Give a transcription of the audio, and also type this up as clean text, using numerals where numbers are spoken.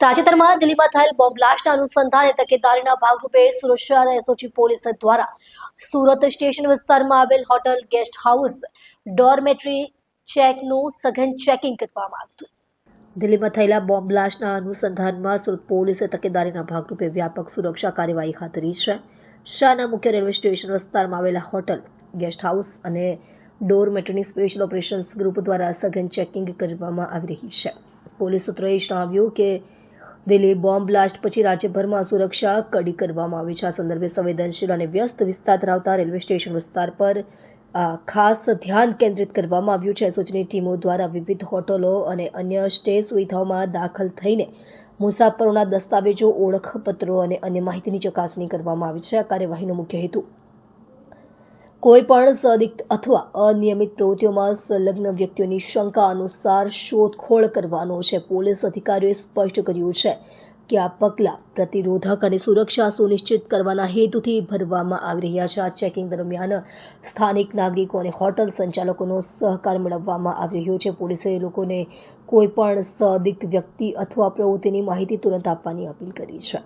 તાજેતરમાં દિલ્હીમાં થયેલ બોમ્બ બ્લાસ્ટના અનુસંધાને તકેદારીના ભાગરૂપે સુરક્ષા અને એસઓજી પોલીસ દ્વારા સુરત સ્ટેશન વિસ્તારમાં આવેલ હોટલ ગેસ્ટ હાઉસ ડોરમેટરી ચેકનું સઘન ચેકિંગ કરવામાં આવ્યું હતું। દિલ્હીમાં થયેલા બોમ્બ બ્લાસ્ટના અનુસંધાનમાં સુરત પોલીસે તકેદારીના ભાગરૂપે વ્યાપક સુરક્ષા કાર્યવાહી હાથ ધરી છે। શહેરના મુખ્ય રેલવે સ્ટેશન વિસ્તારમાં આવેલા હોટલ ગેસ્ટ હાઉસ અને ડોરમેટરીની સ્પેશિયલ ઓપરેશન્સ ગ્રુપ દ્વારા સઘન ચેકિંગ કરવામાં આવી રહી છે। પોલીસ સૂત્રોએ જણાવ્યું કે દિલ્હી બોમ્બ બ્લાસ્ટ પછી રાજ્યભરમાં સુરક્ષા કડી કરવામાં આવી છે। આ સંદર્ભે સંવેદનશીલ અને વ્યસ્ત વિસ્તાર ધરાવતા રેલવે સ્ટેશન વિસ્તાર પર ખાસ ધ્યાન કેન્દ્રિત કરવામાં આવ્યું છે। એસઓજીની ટીમો દ્વારા વિવિધ હોટલો અને અન્ય સ્ટે સુવિધાઓમાં દાખલ થઈને મુસાફરોના દસ્તાવેજો, ઓળખપત્રો અને અન્ય માહિતીની ચકાસણી કરવામાં આવી છે। આ કાર્યવાહીનો મુખ્ય હેતુ કોઈ પણ સંદિગ્ધ અથવા અનિયમિત પ્રવૃત્તિઓમાં સંલગ્ન વ્યક્તિઓની શંકા અનુસાર શોધખોળ કરવાનો છે। પોલીસ અધિકારીઓએ સ્પષ્ટ કર્યું છે કે આ પગલાં પ્રતિરોધક અને સુરક્ષા સુનિશ્ચિત કરવાના હેતુથી ભરવામાં આવી રહ્યા છે। આ ચેકિંગ દરમિયાન સ્થાનિક નાગરિકો અને હોટલ સંચાલકોનો સહકાર મેળવવામાં આવી રહ્યો છે। પોલીસે લોકોને કોઈ પણ સંદિગ્ધ વ્યક્તિ અથવા પ્રવૃત્તિની માહિતી તુરંત આપવાની અપીલ કરી છે।